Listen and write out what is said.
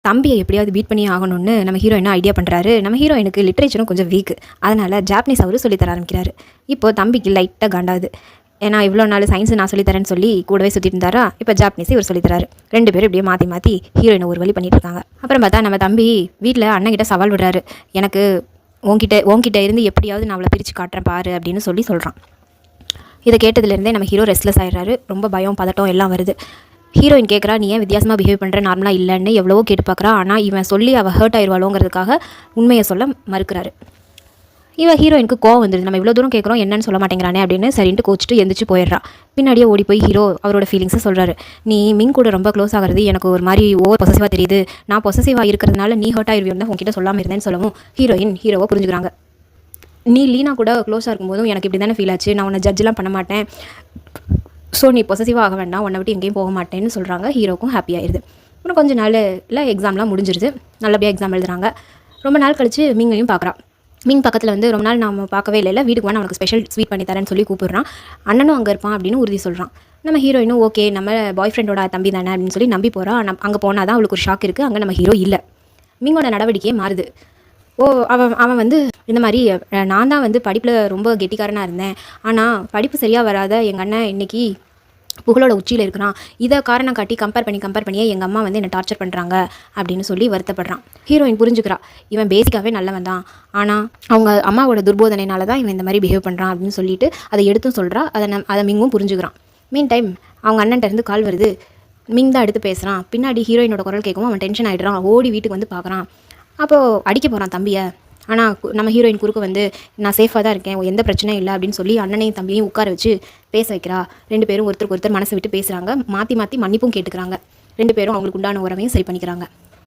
தம்பியை எப்படியாவது பீட் பண்ணி ஆகணும்னு நம்ம ஹீரோ என்ன ஐடியா பண்ணுறாரு. நம்ம ஹீரோயினுக்கு லிட்ரேச்சரும் கொஞ்சம் வீக்கு, அதனால் ஜாப்பனீஸ் அவரு சொல்லித்தர ஆரம்பிக்கிறாரு. இப்போது தம்பிக்கு லைட்டாக காண்டாது. ஏன்னா இவ்வளோ நாள் சயின்ஸு நான் சொல்லித்தரேன்னு சொல்லி கூடவே சுற்றிட்டு இருந்தாரா, இப்போ ஜாப்பனீஸ் இவர் சொல்லித்தராரு. 2 பேரும் இப்படியே மாற்றி மாற்றி ஹீரோயினை ஒரு வழி பண்ணிட்டு இருக்காங்க. அப்புறம் பார்த்தா நம்ம தம்பி வீட்டில் அண்ணன்கிட்ட சவால் விடுறாரு. எனக்கு உன்கிட்ட இருந்து எப்படியாவது நான் அவளை பிரித்து காட்டுறேன் பாரு அப்படின்னு சொல்கிறான். இதை கேட்டதுலேருந்தே நம்ம ஹீரோ ரெஸ்ட்லெஸ் ஆகிடுறாரு. ரொம்ப பயம் பதட்டம் எல்லாம் வருது. ஹீரோயின் கேட்குறா, நீ ஏன் வித்தியாசமாக பிஹேவ் பண்ணுற, நார்மலாக இல்லைன்னு எவ்வளவோ கேட்டு பார்க்குறா. ஆனால் இவன் சொல்லி அவள் ஹர்ட் ஆயிடுவாளோங்கிறதுக்காக உண்மையை சொல்ல மறுக்கிறாரு. இவன் ஹீரோயினுக்கு கோவம் வந்துடுது. நம்ம இவ்வளோ தூரம் கேட்குறோம் என்னன்னு சொல்ல மாட்டேங்கிறானே அப்படின்னு சரின்ட்டு கோச்சிட்டு எந்திரிச்சு போயிடுறா. பின்னாடியே ஓடி போய் ஹீரோ அவரோட ஃபீலிங்ஸை சொல்கிறாரு. நீ மிங் கூட ரொம்ப க்ளோஸ் ஆகிறது எனக்கு ஒரு மாதிரி ஓவர் பொசசிவாக தெரியுது. நான் பொசசிவாக இருக்கிறதுனால நீ ஹர்ட் ஆகிருவியோன்னு உங்ககிட்ட சொல்லாமல் இருந்தேன்னு சொல்லவும் ஹீரோவை புரிஞ்சுக்கிறாங்க. நீ லீனா கூட க்ளோஸாக இருக்கும்போதும் எனக்கு இப்படி தானே ஃபீல் ஆச்சு. நான் உன்னை ஜட்ஜெலாம் பண்ண மாட்டேன். ஸோ நீ பொசசிவாக ஆக வேண்டாம், உன்னை விட்டு எங்கேயும் போக மாட்டேன்னு சொல்கிறாங்க. ஹீரோக்கும் ஹாப்பி ஆயிடுது. இன்னும் கொஞ்சம் நாளில் எக்ஸாம்லாம் முடிஞ்சிருது. நல்லபடியாக எக்ஸாம் எழுதுறாங்க. ரொம்ப நாள் கழித்து மிங்கையும் பார்க்குறான். மிங் பக்கத்தில் ரொம்ப நாள் நம்ம பார்க்கவே இல்லை, வீட்டுக்கு வேணா அவனுக்கு ஸ்பெஷல் ஸ்வீட் பண்ணி தரேன்னு சொல்லி கூப்பிடுறான். அண்ணனும் அங்கே இருப்பான் அப்படின்னு உறுதி சொல்கிறான். நம்ம ஹீரோயினும் ஓகே நம்ம பாய் ஃப்ரெண்டோட தம்பி தானே அப்படின்னு சொல்லி நம்பி போகிறான். அங்கே போனால் தான் அவளுக்கு ஒரு ஷாக் இருக்குது. அங்கே நம்ம ஹீரோ இல்லை. மிங்கோட நடவடிக்கையே மாறுது. அவன் இந்த மாதிரி நான் தான் படிப்பில் ரொம்ப கெட்டிக்காரனாக இருந்தேன், ஆனால் படிப்பு சரியாக வராத எங்கள் அண்ணன் இன்றைக்கி புகழோட உச்சியில் இருக்கிறான். இதை காரணம் காட்டி கம்பேர் பண்ணியே எங்கள் அம்மா என்னை டார்ச்சர் பண்ணுறாங்க அப்படின்னு சொல்லி வருத்தப்படுறான். ஹீரோயின் புரிஞ்சுக்கிறா, இவன் பேசிக்காகவே நல்லவன் தான், ஆனால் அவங்க அம்மாவோட துர்போதனைனால தான் இவன் இந்த மாதிரி பிஹேவ் பண்ணுறான் அப்படின்னு சொல்லிட்டு அதை எடுத்தும் சொல்கிறா. அதை மிங்கும் புரிஞ்சுக்கிறான். மீன் டைம் அவங்க அண்ணன்ட்ட இருந்து கால் வருது. மிங் தான் எடுத்து பேசுகிறான். பின்னாடி ஹீரோயினோட குரல் கேட்கவும் அவன் டென்ஷன் ஆகிடுறான். ஓடி வீட்டுக்கு பார்க்குறான். அப்போது அடிக்க போகிறான் தம்பியை. ஆனால் நம்ம ஹீரோயின் குறுக்க நான் சேஃபாக தான் இருக்கேன், எந்த பிரச்சனையும் இல்லை அப்படின்னு சொல்லி அண்ணனையும் தம்பியையும் உட்கார வச்சு பேச வைக்கிறா. 2 பேரும் ஒருத்தருக்கு ஒருத்தர் மனசை விட்டு பேசுகிறாங்க. மாற்றி மன்னிப்பும் கேட்டுக்கிறாங்க. 2 பேரும் அவங்களுக்கு உண்டான உறவையும் சரி பண்ணிக்கிறாங்க.